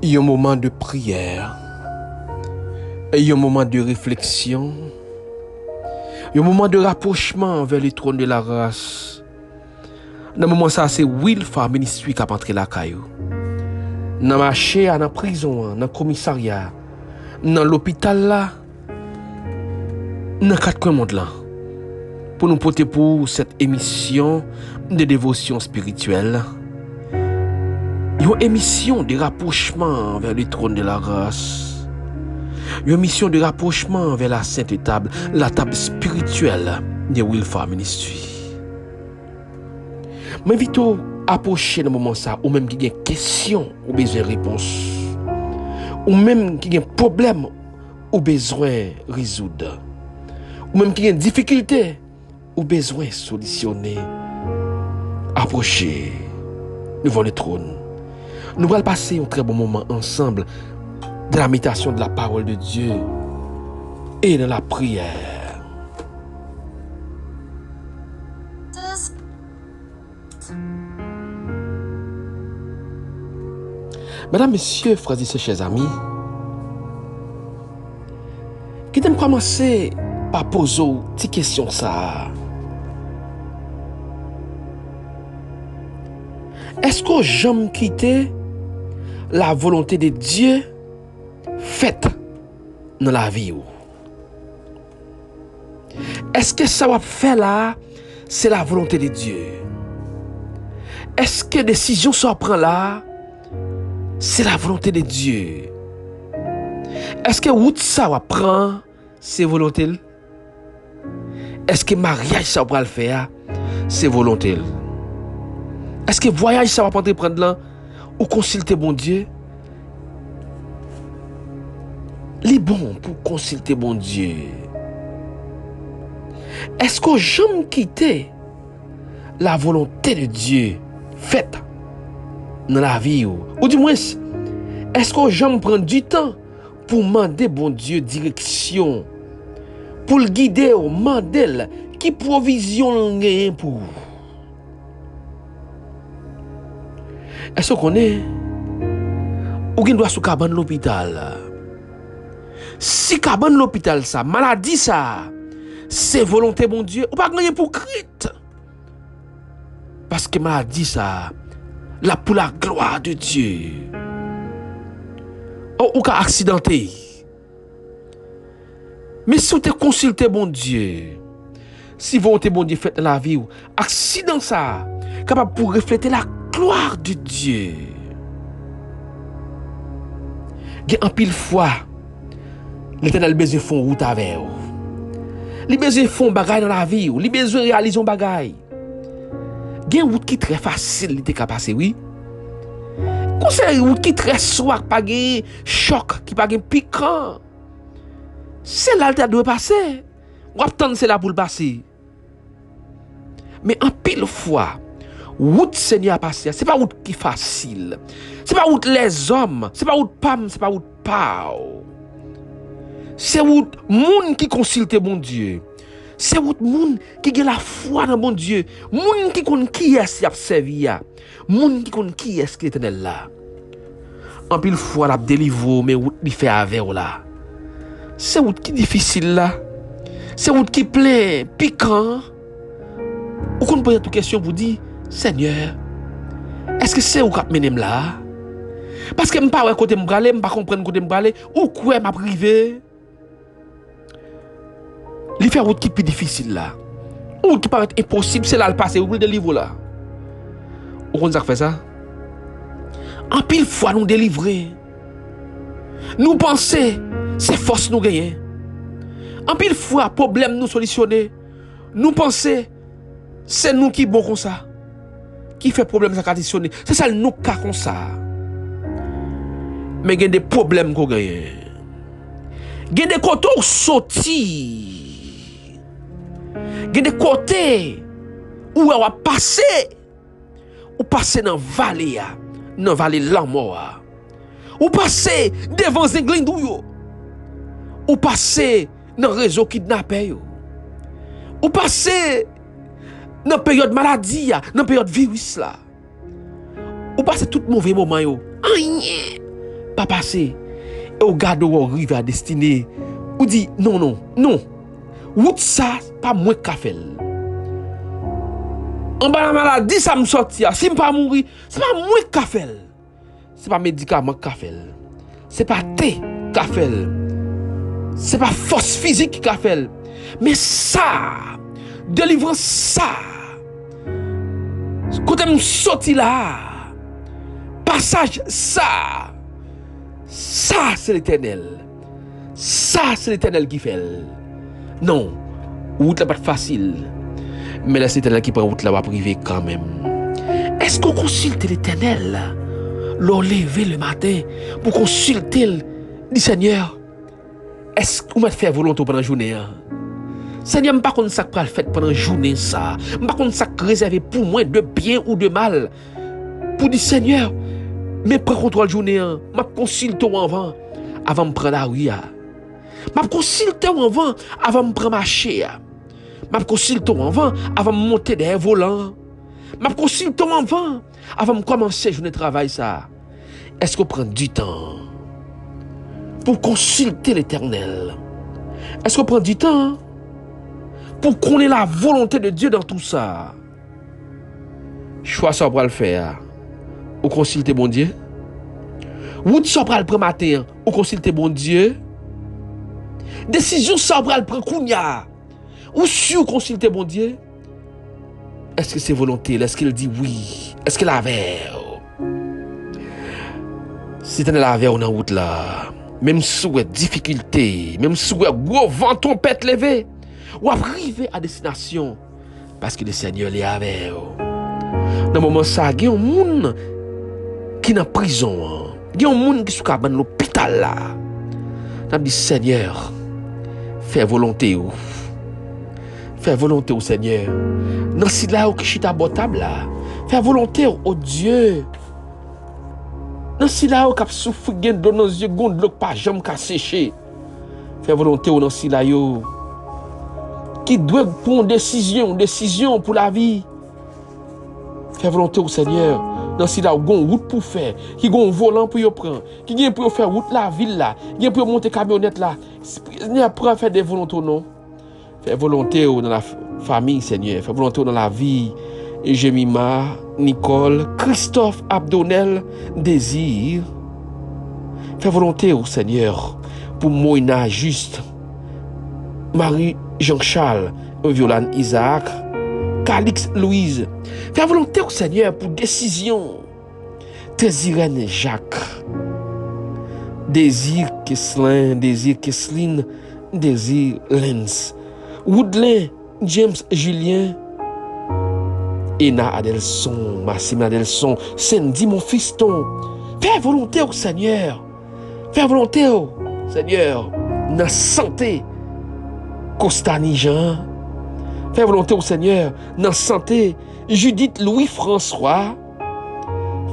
Il y a un moment de prière, il y a un moment de réflexion, il y a un moment de rapprochement vers le trône de la grâce. Dans le moment ça, c'est Wilfa Ministry qui a entré la caillou. Dans la marché, dans la prison, dans le commissariat, dans l'hôpital là, dans quatre coins monde là. Pour nous porter pour cette émission de dévotion spirituelle. Une émission de rapprochement vers le trône de la grâce. Une mission de rapprochement vers la sainte table, la table spirituelle de Wilfa Ministry. Mais vite approcher dans le moment ça, ou même qui a une question ou besoin de réponse, ou même qui a un problème ou besoin de résoudre, ou même qui a une difficulté ou besoin de solutionner, approcher devant le trône. Nous allons passer un très bon moment ensemble de la méditation de la parole de Dieu et de la prière. Mesdames, Messieurs, frères et sœurs, chers amis, qui t'aime commencer par poser une petite question ça. Est-ce que j'aime quitter la volonté de Dieu faite dans la vie? Est-ce que ça va faire là, c'est la volonté de Dieu? Est-ce que la décision ça prend là, c'est la volonté de Dieu? Est-ce que route ça va prendre, c'est volonté? Est-ce que mariage ça va le faire, c'est volonté? Est-ce que voyage ça va prendre là ou consulter bon Dieu? Il est bon pour consulter bon Dieu. Est-ce que j'aime quitter la volonté de Dieu faite dans la vie ou du moins est-ce que j'aime prendre du temps pour demander bon Dieu direction, pour le guider ou demander qui provision gagne pour? Est-ce qu'on est ou qu'on doit sous cabane l'hôpital? Si cabane l'hôpital ça, maladie ça, c'est volonté bon Dieu, ou pas gagner pour Christ. Parce que maladie ça, là pour la gloire de Dieu. Ou ka accidenté. Mais si vous te consultez bon Dieu, si volonté bon Dieu fait dans la vie, accident ça, capable pour refléter la gloire de Dieu. Il y a un pile fois, l'Éternel besoin font route avec vous. Il besoin font bagaille dans la vie, il besoin réaliser un bagaille. Il y a une route qui est très facile, il est capable passer, oui. C'est une route qui est très soir, pas de choc, qui pas de piquant. C'est là que tu dois passer. Ou attendre c'est là pour le passer. Mais en pile fois, route Seigneur a passé, c'est pas route qui est facile. C'est pas route les hommes, c'est pas route pam, c'est pas route pao. C'est route moun qui consulte bon Dieu. C'est route moun qui a la foi dans bon Dieu. Moun qui connaît qui est-ce qui a servi. Moun qui connaît qui est-ce qui est là. En pile fois la délivre mais route li fait avec là. C'est route qui difficile là. C'est route qui plein piquant. Ou qu'on pose toute question pour dire Seigneur, est-ce que c'est où qu'a mené là? Parce que m'pa ouais côté m'braler, m'pa comprendre côté m'braler ou quoi m'a privé. Li fait route qui plus difficile là. Ou qui paraît impossible, c'est là le passer ou le délivrer là. Ou qu'on ça fait ça? En pile fois nous délivrer. Nous penser c'est force nous gagner. En pile fois problème nous solutionner. Nous penser c'est nous qui bon comme ça. Qui fait problème ça conditionner. C'est ça nous cas comme ça. Mais il y a des problèmes qu'on gagne. Il y a des côtés où sorti. Il y a des côtés où on va passer. Ou passer dans la vallée. Dans la vallée de la mort. Ou passer devant les glindou. Ou passer dans le réseau kidnappé. Ou passer dans la période maladie, dans la période virus là. Ou passer tout mauvais moment yo. pas passer. Et au garde où arrive à destinée, ou dit non. Route ça, pas moi qui fait. En bas la maladie, ça me sortit. Si je ne pas mourir, c'est pas moi qui fait. C'est pas médicament qui fait. C'est pas thé qui fait. C'est pas force physique qui fait. Mais ça, délivrance ça. Quand je sorti là, passage ça. Ça, c'est l'Éternel. Ça, c'est l'Éternel qui fait. Non, route là pas facile. Mais là, c'est l'Éternel qui prend route là va privé quand même. Est-ce qu'on consulte l'Éternel? L'on lever le matin pour consulter le Seigneur. Est-ce qu'on va faire volonté pendant la journée? Seigneur, je ne sais pas qu'on ça le fait pendant la journée ça. Je ne sais pas qu'on ça réservé pour moi de bien ou de mal. Pour dire Seigneur, mais prends contrôle la journée. Je consulte avant de prendre la rue. Je consulte avant de prendre ma chair. Je consulte avant de monter derrière volant. Je consulte avant de commencer la journée de travail ça. Est-ce qu'on prend du temps pour consulter l'Éternel? Est-ce qu'on prend du temps pour connaître la volonté de Dieu dans tout ça? Choix ça pour le faire. Ou consulter bon Dieu? Route ça pour le prendre matin. Ou consulter bon Dieu? Décision ça pour le prendre kounya. Ou sur consulter bon Dieu? Est-ce que c'est volonté? Est-ce qu'il dit oui? Est-ce qu'il a vers? Si tu es la vers dans la route là, même sous difficulté, même sous gros vent tempête levé, ou arriver à destination parce que le Seigneur est avec vous. Dans le moment ça, il y a un monde qui est en prison, il y a un monde qui est dans l'hôpital là. On dit Seigneur, fais volonté ou. Fais volonté au Seigneur. Dans ce là qui est abordable là. Fais volonté au Dieu. Dans ce là qui a souffert dans nos yeux, qui n'a pas jamais séché. Fais volonté dans ce là qui doit prendre décision pour la vie. Fais volonté au Seigneur. Dans ce là qui a une route pour faire, qui a un volant pour prendre, qui a pour faire route la ville là, qui a pour monter camionnette là. Il n'y a pas faire des volontés non. Fais volonté dans la famille, Seigneur. Fais volonté dans la vie. Jemima, Nicole, Christophe, Abdonel, Désir. Fais volonté au Seigneur pour Moïna Juste, Marie Jean-Charles, Violane Isaac, Calix Louise. Fais volonté au Seigneur pour décision. Désirène Jacques, Désir Kesselin, Désir Kesseline, Désir Lenz. Woodlin, James Julien, Ena Adelson, Massime Adelson, Sandy mon fiston. Fais volonté au Seigneur. Fais volonté au Seigneur. Dans la santé. Costani Jean. Fais volonté au Seigneur. Dans la santé. Judith Louis-François.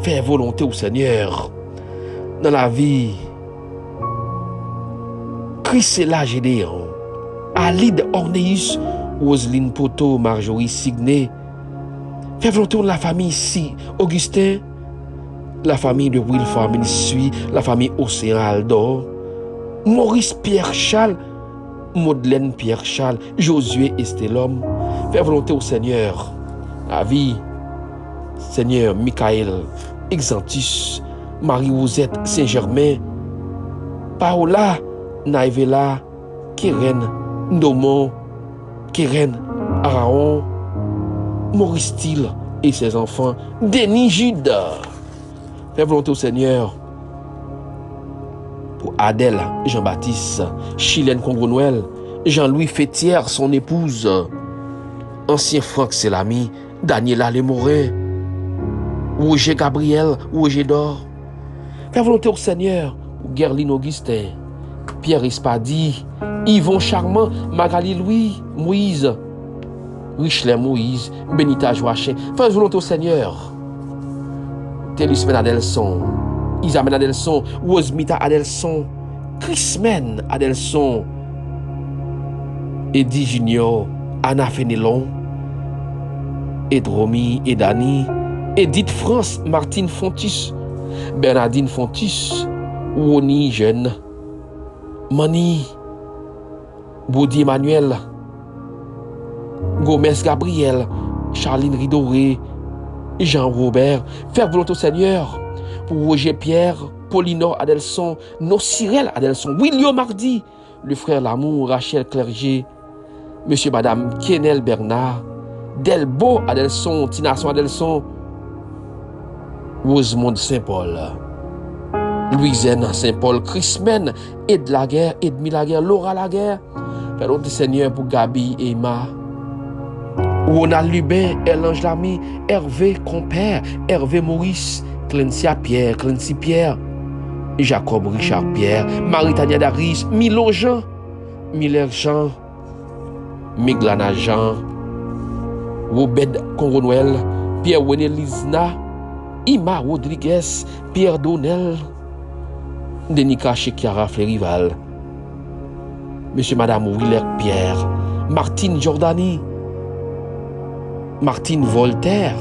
Fais volonté au Seigneur. Dans la vie. Chrisela Gédéon. Alide Orneus, Roselyne Poto, Marjorie Signé. Fais volonté de la famille ici, Augustin, la famille de Wilford Ministry, la famille Océan Aldor, Maurice Pierre Charles, Madeleine Pierre Charles, Josué Estelhomme. Fais volonté au Seigneur. La vie, Seigneur Michael Exantus, Marie-Rosette Saint-Germain, Paola Naivela, Keren Nomon, Keren Araon, Maurice Thiel et ses enfants, Denis Judas. Fais volonté au Seigneur pour Adèle Jean-Baptiste, Chilène Congo-Noël, Jean-Louis Fétière, son épouse, ancien Franck Selami, Daniela Lemorin, Roger Gabriel, Roger Dor. Fais volonté au Seigneur pour Gerline Augustin, Pierre Espadi, Yvon Charmant, Magali Louis, Moïse, Richelieu Moïse, Benita Joachim. Fais volonté au Seigneur. Télusmen Adelson, Isabelle Adelson, Rosmita Adelson, Chrismen Adelson, Eddie Junior, Anna Fenelon, Edromi Edani, Edith France, Martine Fontis, Bernardine Fontis, Woni jeune, Mani, Bodi Emmanuel, Gomez Gabriel, Charline Ridoré, Jean-Robert, faire volonté au Seigneur pour Roger Pierre, Paulinor Adelson, Cyril Adelson, William Mardi, le frère Lamour, Rachel Clerget, Monsieur Madame Kenel Bernard, Delbo Adelson, Tinasson Adelson, Rosemonde Saint-Paul, Louisaine Saint-Paul, Chrismen, Ed Laguerre, Edmi Laguerre, Laura Laguerre, faire volonté au Seigneur pour Gabi Emma, Ronald Lubin, Elange Lamy, Hervé Compère, Hervé Maurice, Clancy Pierre, Jacob Richard Pierre, Marie-Tania Daris, Milo Jean, Miller Jean, Miglana Jean, Robert Conronoel, Pierre-René Lizna, Ima Rodriguez, Pierre Donnel, Denika Chekiara Flérival, Monsieur Madame Willer Pierre, Martine Jordani, Martine Voltaire,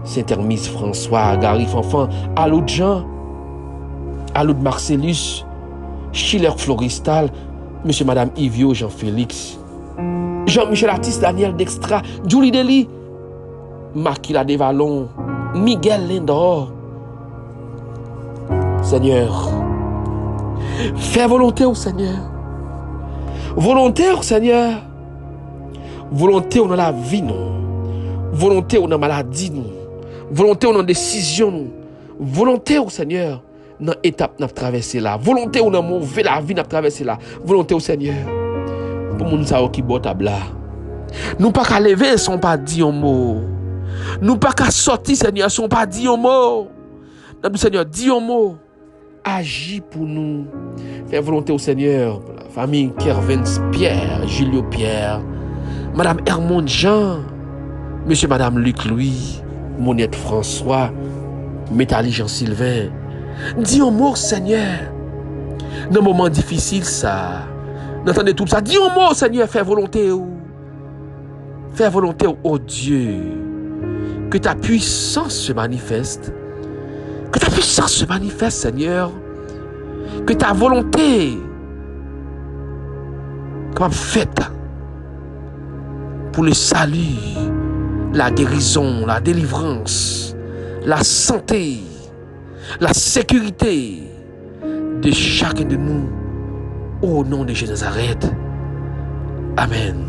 Saint-Hermise François, Gary Fanfan, Alou Jean, Alou Marcellus, Schiller Floristal, Monsieur Madame Ivio Jean-Félix, Jean-Michel Artiste, Daniel Dextra, Julie Deli, Makila Desvallons, Miguel Lindor. Seigneur, fais volonté au Seigneur. Volonté au Seigneur. Volonté dans la vie, nous. Volonté dans la maladie, nous. Volonté dans la décision, nous. Volonté au Seigneur dans l'étape n'a traversé là. Volonté dans mauvais la vie n'a traversé là. Volonté au Seigneur. Pour moun sa qui boit tabla. Nous pas qu'à lever sans pas dire un mot. Nous pas qu'à sortir Seigneur sans pas dire un mot. Nous Seigneur dis un mot. Agis pour nous. Fais volonté au Seigneur pour la famille Kervens Pierre, Julio Pierre, Madame Hermonde Jean, Monsieur Madame Luc Louis, Monette François, Métalli Jean-Sylvain. Dis un mot Seigneur. Dans un moment difficile ça. N'entendez tout ça. Dis un mot Seigneur, fais volonté. Fais volonté au Dieu. Que ta puissance se manifeste. Que ta puissance se manifeste Seigneur. Que ta volonté soit faite pour le salut, la guérison, la délivrance, la santé, la sécurité de chacun de nous, au nom de Jésus de Nazareth. Amen.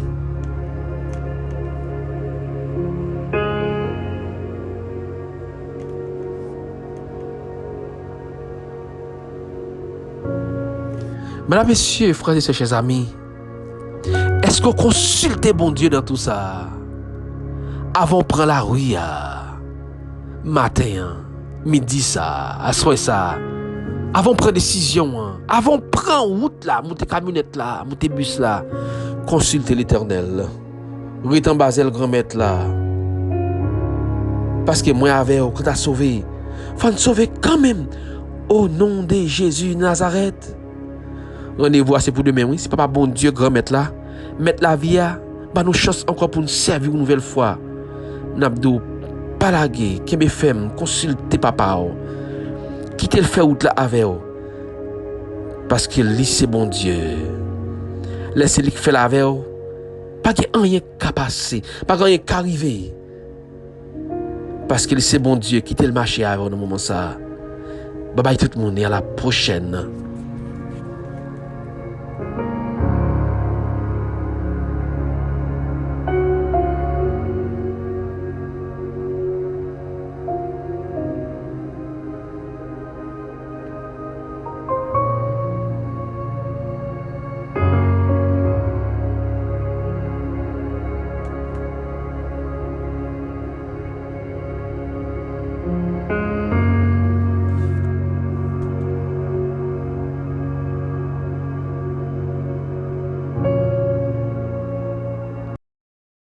Mesdames, Messieurs, frères et sœurs, chers amis, est-ce qu'on consulte bon Dieu dans tout ça? Avant de prendre la rue, matin, midi, ça, à soir, ça, avant de prendre décision, avant de prendre route là, monter camionnette là, monter bus là, consultez l'Éternel. Rete en basel grand maître là. Parce que moi avec quand t'as sauvé, faut nous sauver quand même au nom de Jésus de Nazareth. Rendez-vous c'est pour demain, oui. C'est pas bon Dieu grand maître là. Mettre la vie à, bah nous chance encore pour nous servir une nouvelle fois. N'abdou pas laguer, qui me fait consulter papa. Quitter le fait route là avec. Parce que lui c'est bon Dieu. Laissez-lui faire la avec. Pas qu'il y ait rien qu'à passer, pas qu'il y ait rien qu'à arriver. Parce que c'est bon Dieu, quitter le marché avec dans le moment ça. Bye bye tout le monde et à la prochaine.